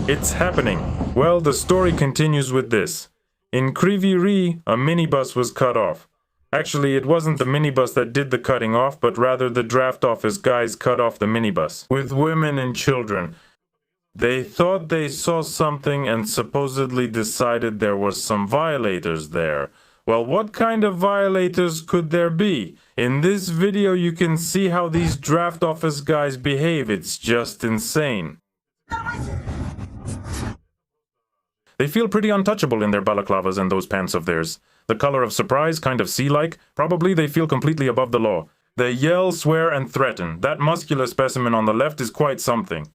It's happening. Well, the story continues with this. In Kryvyi, a minibus was cut off. Actually, it wasn't the minibus that did the cutting off, but rather the draft office guys cut off the minibus, with women and children. They thought they saw something and supposedly decided there were some violators there. Well, what kind of violators could there be? In this video you can see how these draft office guys behave. It's just insane. They feel pretty untouchable in their balaclavas and those pants of theirs. The color of surprise, kind of sea-like. Probably they feel completely above the law. They yell, swear, and threaten. That muscular specimen on the left is quite something.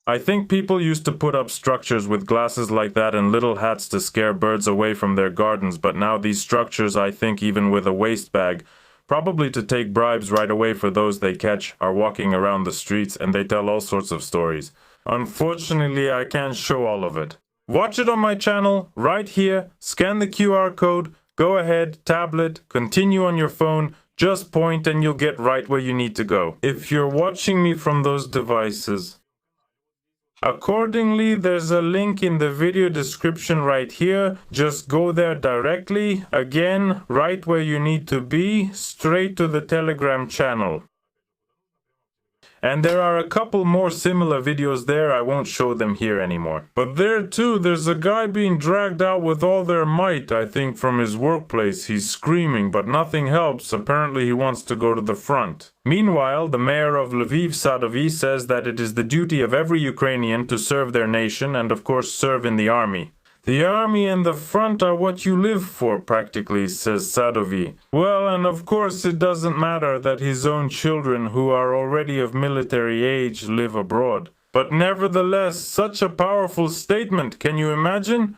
I think people used to put up structures with glasses like that and little hats to scare birds away from their gardens, but now these structures, I think even with a waste bag, probably to take bribes right away for those they catch, are walking around the streets and they tell all sorts of stories. Unfortunately, I can't show all of it. Watch it on my channel, right here, scan the QR code, go ahead, tablet, continue on your phone, just point and you'll get right where you need to go. If you're watching me from those devices. Accordingly, there's a link in the video description right here. Just go there directly, again, right where you need to be, straight to the Telegram channel. And there are a couple more similar videos there, I won't show them here anymore. But there too, there's a guy being dragged out with all their might, I think from his workplace. He's screaming, but nothing helps. Apparently he wants to go to the front. Meanwhile, the mayor of Lviv, Sadovyi, says that it is the duty of every Ukrainian to serve their nation and of course serve in the army. The army and the front are what you live for, practically, says Sadovyi. Well, and of course it doesn't matter that his own children, who are already of military age, live abroad. But nevertheless, such a powerful statement, can you imagine?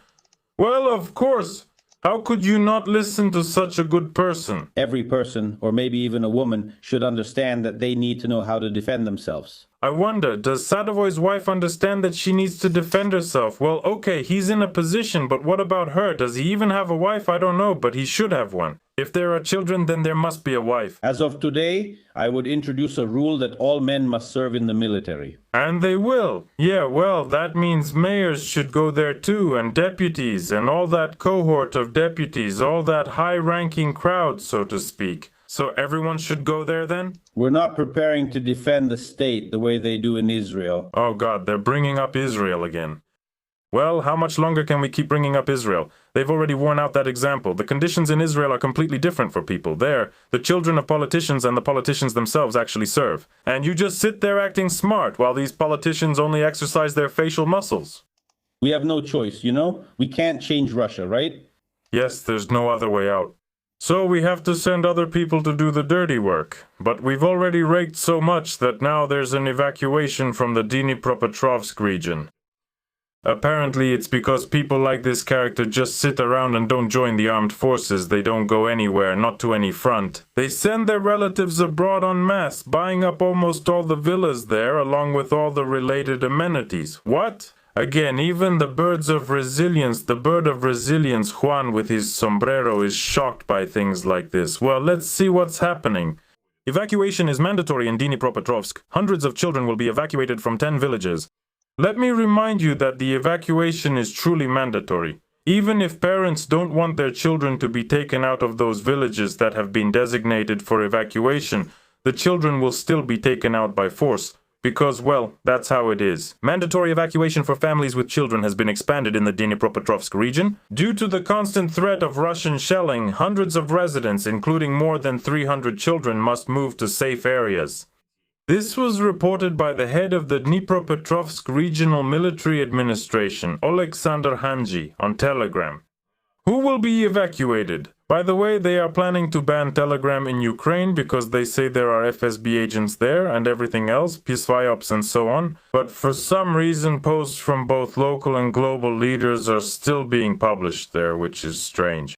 Well, of course. How could you not listen to such a good person? Every person, or maybe even a woman, should understand that they need to know how to defend themselves. I wonder, does Sadovoy's wife understand that she needs to defend herself? Well, okay, he's in a position, but what about her? Does he even have a wife? I don't know, but he should have one. If there are children, then there must be a wife. As of today, I would introduce a rule that all men must serve in the military. And they will. Yeah, well, that means mayors should go there too, and deputies, and all that cohort of deputies, all that high-ranking crowd, so to speak. So everyone should go there then? We're not preparing to defend the state the way they do in Israel. Oh God, they're bringing up Israel again. Well, how much longer can we keep bringing up Israel? They've already worn out that example. The conditions in Israel are completely different for people. There, the children of politicians and the politicians themselves actually serve. And you just sit there acting smart while these politicians only exercise their facial muscles. We have no choice, you know? We can't change Russia, right? Yes, there's no other way out. So we have to send other people to do the dirty work. But we've already raked so much that now there's an evacuation from the Dnipropetrovsk region. Apparently it's because people like this character just sit around and don't join the armed forces. They don't go anywhere, not to any front. They send their relatives abroad en masse, buying up almost all the villas there along with all the related amenities. What? Again, even the bird of resilience, Juan with his sombrero, is shocked by things like this. Well, let's see what's happening. Evacuation is mandatory in Dnipropetrovsk. Hundreds of children will be evacuated from 10 villages. Let me remind you that the evacuation is truly mandatory. Even if parents don't want their children to be taken out of those villages that have been designated for evacuation, the children will still be taken out by force. Because, well, that's how it is. Mandatory evacuation for families with children has been expanded in the Dnipropetrovsk region. Due to the constant threat of Russian shelling, hundreds of residents, including more than 300 children, must move to safe areas. This was reported by the head of the Dnipropetrovsk Regional Military Administration, Alexander Hanji, on Telegram. Who will be evacuated? By the way, they are planning to ban Telegram in Ukraine because they say there are FSB agents there and everything else, PSYOPs and so on. But for some reason, posts from both local and global leaders are still being published there, which is strange.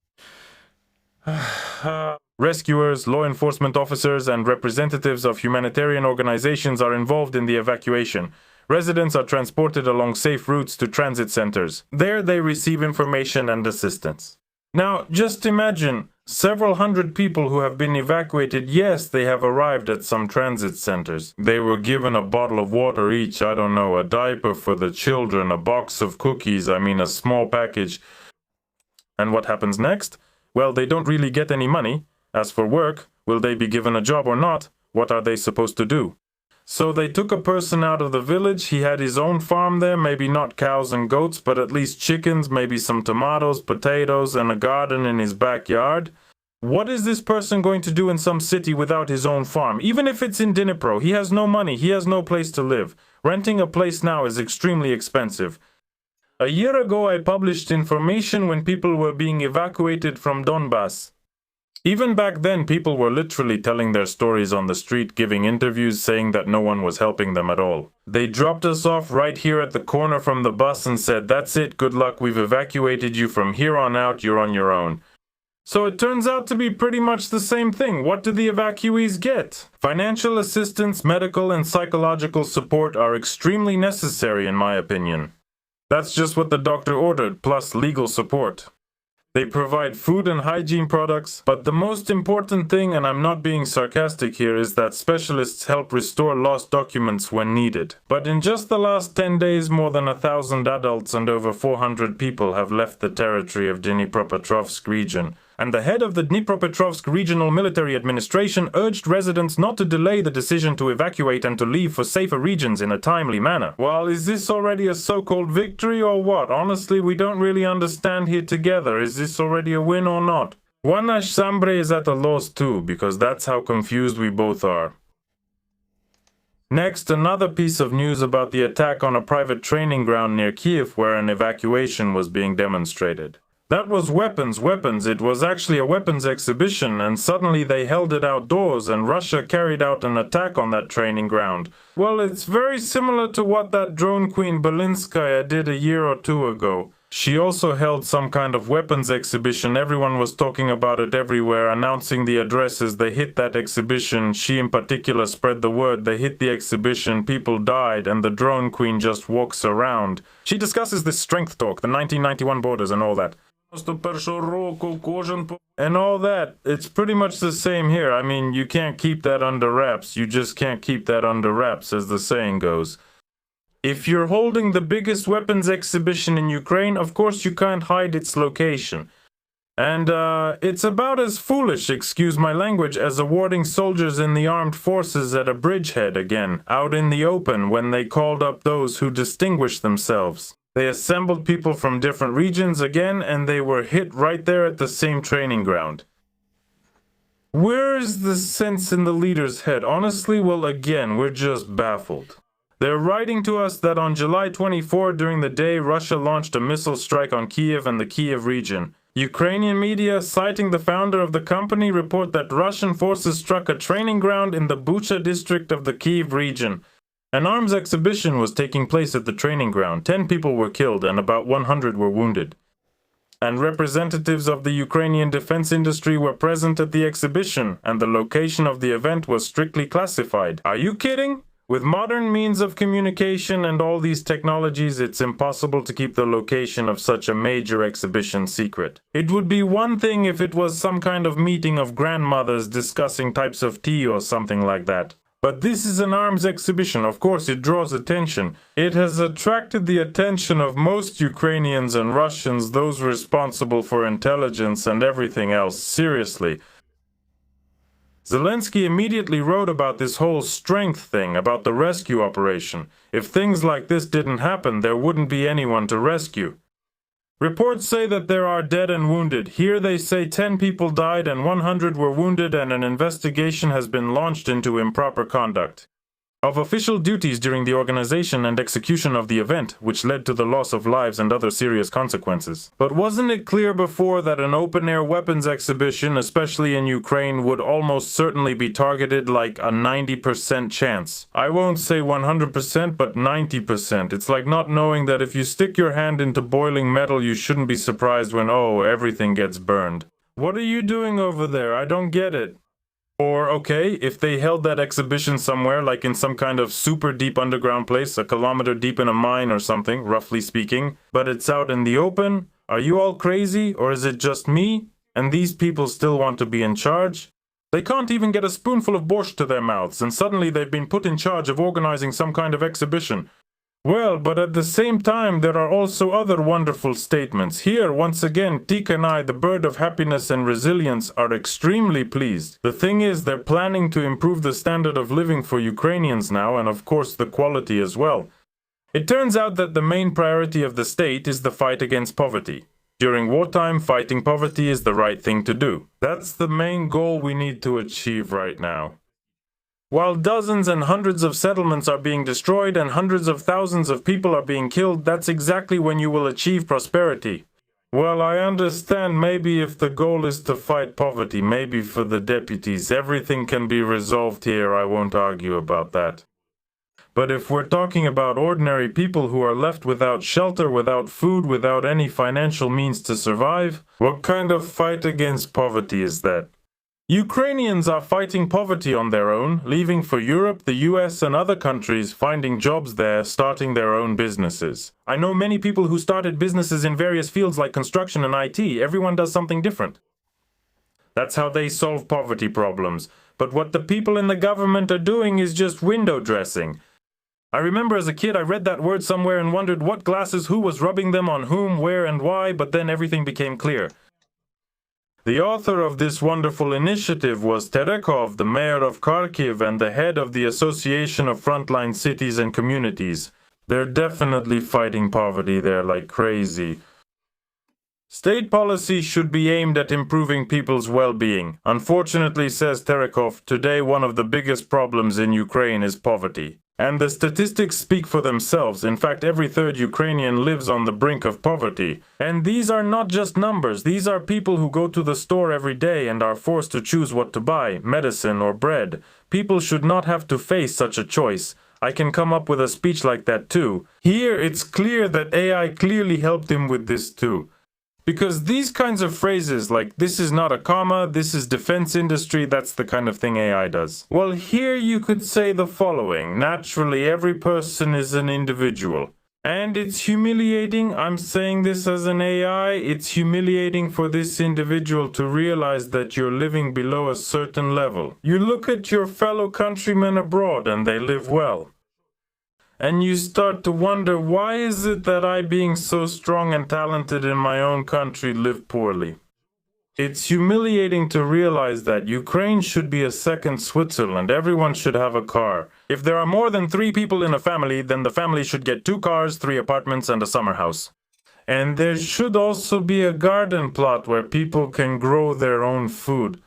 Rescuers, law enforcement officers, and representatives of humanitarian organizations are involved in the evacuation. Residents are transported along safe routes to transit centers. There they receive information and assistance. Now, just imagine, Several hundred people who have been evacuated, yes, they have arrived at some transit centers. They were given a bottle of water each, I don't know, a diaper for the children, a box of cookies, a small package. And what happens next? Well, they don't really get any money. As for work, will they be given a job or not? What are they supposed to do? So they took a person out of the village. He had his own farm there, maybe not cows and goats, but at least chickens, maybe some tomatoes, potatoes, and a garden in his backyard. What is this person going to do in some city without his own farm? Even if it's in Dnipro, he has no money, he has no place to live. Renting a place now is extremely expensive. A year ago, I published information when people were being evacuated from Donbass. Even back then, people were literally telling their stories on the street, giving interviews, saying that no one was helping them at all. They dropped us off right here at the corner from the bus and said, "That's it, good luck, we've evacuated you. From here on out, you're on your own." So it turns out to be pretty much the same thing. What do the evacuees get? Financial assistance, medical and psychological support are extremely necessary in my opinion. That's just what the doctor ordered, plus legal support. They provide food and hygiene products, but the most important thing, and I'm not being sarcastic here, is that specialists help restore lost documents when needed. But in just the last 10 days, more than 1,000 adults and over 400 people have left the territory of Dnipropetrovsk region. And the head of the Dnipropetrovsk Regional Military Administration urged residents not to delay the decision to evacuate and to leave for safer regions in a timely manner. Well, is this already a so-called victory or what? Honestly, we don't really understand here together. Is this already a win or not? One Sambre is at a loss too, because that's how confused we both are. Next, another piece of news about the attack on a private training ground near Kyiv where an evacuation was being demonstrated. That was weapons. It was actually a weapons exhibition, and suddenly they held it outdoors, and Russia carried out an attack on that training ground. Well, it's very similar to what that drone queen Belinskaya did a year or two ago. She also held some kind of weapons exhibition. Everyone was talking about it everywhere, announcing the addresses. They hit that exhibition. She in particular spread the word. They hit the exhibition, people died, and the drone queen just walks around. She discusses this strength talk, the 1991 borders and all that. And all that, it's pretty much the same here. I mean, you can't keep that under wraps. You just can't keep that under wraps, as the saying goes. If you're holding the biggest weapons exhibition in Ukraine, of course you can't hide its location. And it's about as foolish, excuse my language, as awarding soldiers in the armed forces at a bridgehead again, out in the open, when they called up those who distinguished themselves. They assembled people from different regions again, and they were hit right there at the same training ground. Where is the sense in the leader's head? Honestly, well, again, we're just baffled. They're writing to us that on July 24, during the day, Russia launched a missile strike on Kyiv and the Kyiv region. Ukrainian media, citing the founder of the company, report that Russian forces struck a training ground in the Bucha district of the Kyiv region. An arms exhibition was taking place at the training ground. 10 people were killed and about 100 were wounded. And representatives of the Ukrainian defense industry were present at the exhibition, and the location of the event was strictly classified. Are you kidding? With modern means of communication and all these technologies, it's impossible to keep the location of such a major exhibition secret. It would be one thing if it was some kind of meeting of grandmothers discussing types of tea or something like that. But this is an arms exhibition. Of course, it draws attention. It has attracted the attention of most Ukrainians and Russians, those responsible for intelligence and everything else. Seriously. Zelensky immediately wrote about this whole strength thing, about the rescue operation. If things like this didn't happen, there wouldn't be anyone to rescue. Reports say that there are dead and wounded. Here they say 10 people died and 100 were wounded, and an investigation has been launched into improper conduct of official duties during the organization and execution of the event, which led to the loss of lives and other serious consequences. But wasn't it clear before that an open-air weapons exhibition, especially in Ukraine, would almost certainly be targeted, like a 90% chance? I won't say 100%, but 90%. It's like not knowing that if you stick your hand into boiling metal, you shouldn't be surprised when, oh, everything gets burned. What are you doing over there? I don't get it. Or, okay, if they held that exhibition somewhere, like in some kind of super deep underground place, a kilometer deep in a mine or something, roughly speaking, but it's out in the open, are you all crazy, or is it just me? And these people still want to be in charge? They can't even get a spoonful of borscht to their mouths, and suddenly they've been put in charge of organizing some kind of exhibition. Well, but at the same time, there are also other wonderful statements. Here, once again, Tika and I, the bird of happiness and resilience, are extremely pleased. The thing is, they're planning to improve the standard of living for Ukrainians now, and of course the quality as well. It turns out that the main priority of the state is the fight against poverty. During wartime, fighting poverty is the right thing to do. That's the main goal we need to achieve right now. While dozens and hundreds of settlements are being destroyed and hundreds of thousands of people are being killed, that's exactly when you will achieve prosperity. Well, I understand maybe if the goal is to fight poverty, maybe for the deputies, everything can be resolved here, I won't argue about that. But if we're talking about ordinary people who are left without shelter, without food, without any financial means to survive, what kind of fight against poverty is that? Ukrainians are fighting poverty on their own, leaving for Europe, the US, and other countries, finding jobs there, starting their own businesses. I know many people who started businesses in various fields like construction and IT. Everyone does something different. That's how they solve poverty problems. But what the people in the government are doing is just window dressing. I remember as a kid I read that word somewhere and wondered what glasses, who was rubbing them on whom, where and why, but then everything became clear. The author of this wonderful initiative was Terekov, the mayor of Kyiv and the head of the Association of Frontline Cities and Communities. They're definitely fighting poverty there like crazy. State policy should be aimed at improving people's well-being. Unfortunately, says Terekov, today one of the biggest problems in Ukraine is poverty. And the statistics speak for themselves. In fact, every third Ukrainian lives on the brink of poverty. And these are not just numbers. These are people who go to the store every day and are forced to choose what to buy, medicine or bread. People should not have to face such a choice. I can come up with a speech like that too. Here, it's clear that AI clearly helped him with this too. Because these kinds of phrases like, this is not a comma, this is defense industry, that's the kind of thing AI does. Well, here you could say the following. Naturally, every person is an individual. And it's humiliating, I'm saying this as an AI, it's humiliating for this individual to realize that you're living below a certain level. You look at your fellow countrymen abroad and they live well. And you start to wonder, why is it that I, being so strong and talented in my own country, live poorly? It's humiliating to realize that Ukraine should be a second Switzerland. Everyone should have a car. If there are more than 3 people in a family, then the family should get 2 cars, 3 apartments, and a summer house. And there should also be a garden plot where people can grow their own food.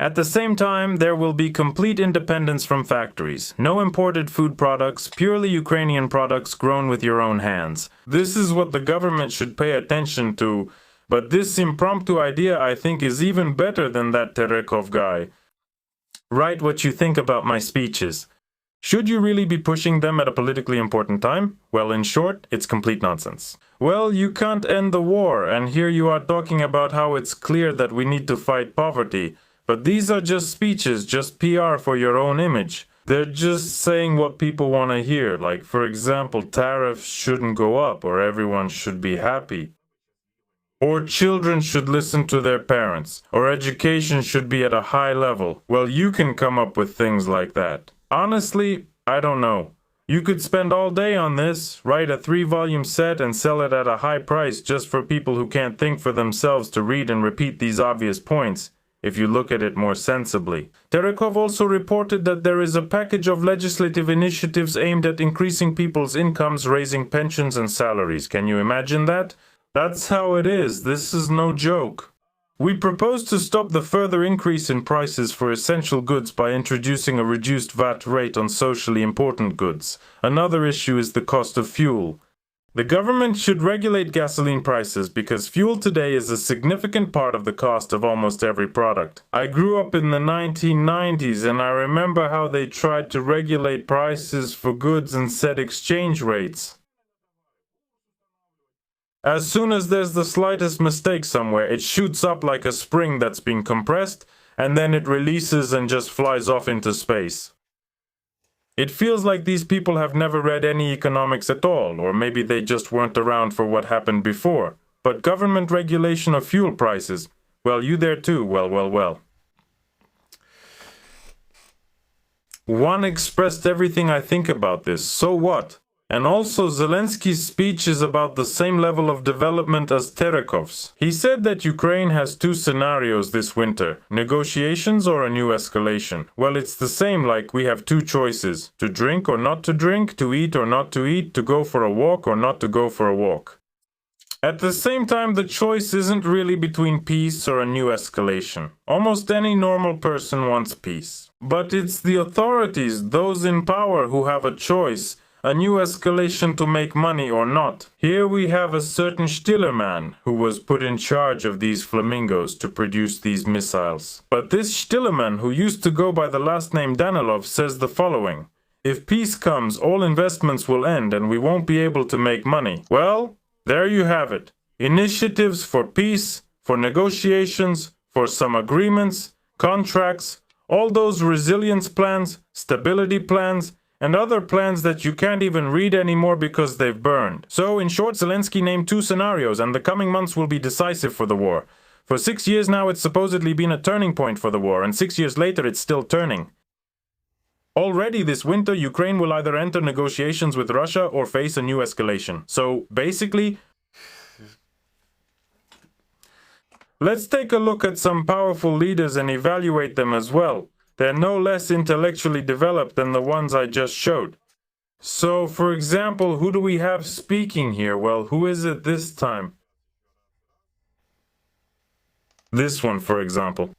At the same time, there will be complete independence from factories. No imported food products, purely Ukrainian products grown with your own hands. This is what the government should pay attention to, but this impromptu idea I think is even better than that Terekov guy. Write what you think about my speeches. Should you really be pushing them at a politically important time? Well, in short, it's complete nonsense. Well, you can't end the war, and here you are talking about how it's clear that we need to fight poverty. But these are just speeches, just PR for your own image. They're just saying what people want to hear, like, for example, tariffs shouldn't go up, or everyone should be happy. Or children should listen to their parents, or education should be at a high level. Well, you can come up with things like that. Honestly, I don't know. You could spend all day on this, write a 3-volume set and sell it at a high price just for people who can't think for themselves to read and repeat these obvious points. If you look at it more sensibly. Terekov also reported that there is a package of legislative initiatives aimed at increasing people's incomes, raising pensions and salaries. Can you imagine that? That's how it is. This is no joke. We propose to stop the further increase in prices for essential goods by introducing a reduced VAT rate on socially important goods. Another issue is the cost of fuel. The government should regulate gasoline prices because fuel today is a significant part of the cost of almost every product. I grew up in the 1990s and I remember how they tried to regulate prices for goods and set exchange rates. As soon as there's the slightest mistake somewhere, it shoots up like a spring that's been compressed, and then it releases and just flies off into space. It feels like these people have never read any economics at all, or maybe they just weren't around for what happened before. But government regulation of fuel prices, well, you there too, well. One expressed everything I think about this, so what? And also Zelensky's speech is about the same level of development as Terekov's. He said that Ukraine has two scenarios this winter, negotiations or a new escalation. Well, it's the same, like we have two choices, to drink or not to drink, to eat or not to eat, to go for a walk or not to go for a walk. At the same time, the choice isn't really between peace or a new escalation. Almost any normal person wants peace. But it's the authorities, those in power, who have a choice. A new escalation to make money or not. Here we have a certain Stillerman who was put in charge of these flamingos to produce these missiles. But this Stillerman, who used to go by the last name Danilov, says the following: if peace comes, all investments will end and we won't be able to make money. Well, there you have it. Initiatives for peace, for negotiations, for some agreements, contracts, all those resilience plans, stability plans, and other plans that you can't even read anymore because they've burned. So, in short, Zelensky named two scenarios, and the coming months will be decisive for the war. For 6 years now, it's supposedly been a turning point for the war, and 6 years later, it's still turning. Already this winter, Ukraine will either enter negotiations with Russia or face a new escalation. So, basically, let's take a look at some powerful leaders and evaluate them as well. They're no less intellectually developed than the ones I just showed. So, for example, who do we have speaking here? Well, who is it this time? This one, for example.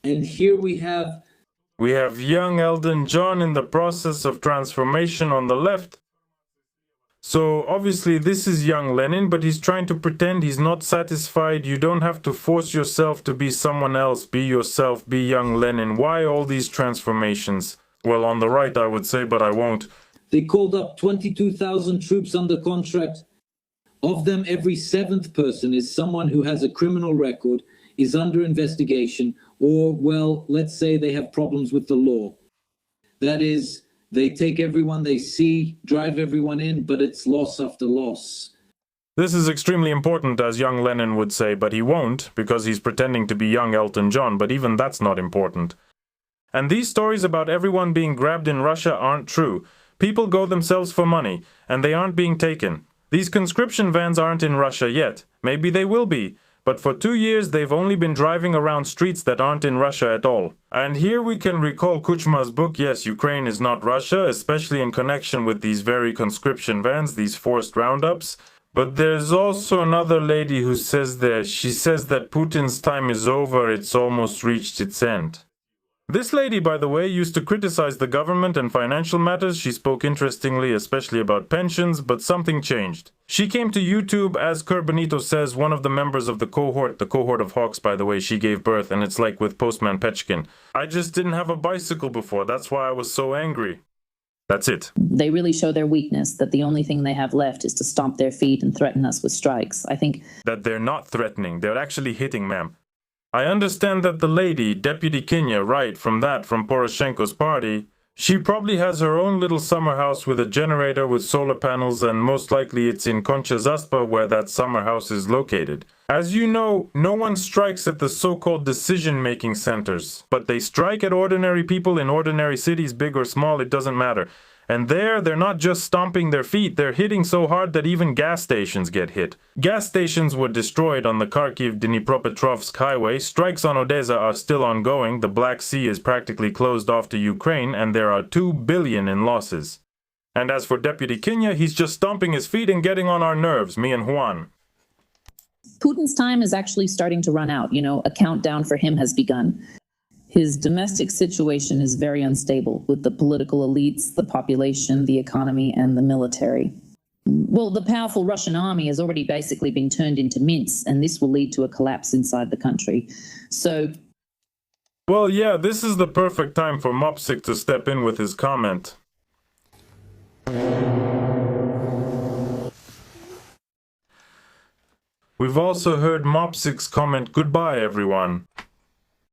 And here we have young Elton John in the process of transformation on the left. So, obviously, this is young Lenin, but he's trying to pretend he's not satisfied. You don't have to force yourself to be someone else. Be yourself, be young Lenin. Why all these transformations? Well, on the right, I would say, but I won't. They called up 22,000 troops under contract. Of them, every seventh person is someone who has a criminal record, is under investigation, or, well, let's say they have problems with the law. That is, they take everyone they see, drive everyone in, but it's loss after loss. This is extremely important, as young Lenin would say, but he won't, because he's pretending to be young Elton John, but even that's not important. And these stories about everyone being grabbed in Russia aren't true. People go themselves for money, and they aren't being taken. These conscription vans aren't in Russia yet. Maybe they will be. But for 2 years, they've only been driving around streets that aren't in Russia at all. And here we can recall Kuchma's book, Yes, Ukraine is not Russia, especially in connection with these very conscription vans, these forced roundups. But there's also another lady who says she says that Putin's time is over, it's almost reached its end. This lady, by the way, used to criticize the government and financial matters. She spoke interestingly, especially about pensions, but something changed. She came to YouTube, as Kerbenito says, one of the members of the cohort of hawks, by the way, she gave birth, and it's like with Postman Petchkin. I just didn't have a bicycle before, that's why I was so angry. That's it. They really show their weakness, that the only thing they have left is to stomp their feet and threaten us with strikes. I think that they're not threatening, they're actually hitting, ma'am. I understand that the lady, Deputy Kyiv, right, from Poroshenko's party, she probably has her own little summer house with a generator with solar panels, and most likely it's in Koncha Zaspa where that summer house is located. As you know, no one strikes at the so-called decision-making centers, but they strike at ordinary people in ordinary cities, big or small, it doesn't matter. And there, they're not just stomping their feet, they're hitting so hard that even gas stations get hit. Gas stations were destroyed on the Kharkiv-Dnipropetrovsk highway, strikes on Odessa are still ongoing, the Black Sea is practically closed off to Ukraine, and there are 2 billion in losses. And as for Deputy Kyiv, he's just stomping his feet and getting on our nerves, me and Juan. Putin's time is actually starting to run out. A countdown for him has begun. His domestic situation is very unstable with the political elites, the population, the economy, and the military. Well, the powerful Russian army has already basically been turned into mince, and this will lead to a collapse inside the country. So, well, yeah, this is the perfect time for Mopsik to step in with his comment. We've also heard Mopsik's comment, "Goodbye, everyone."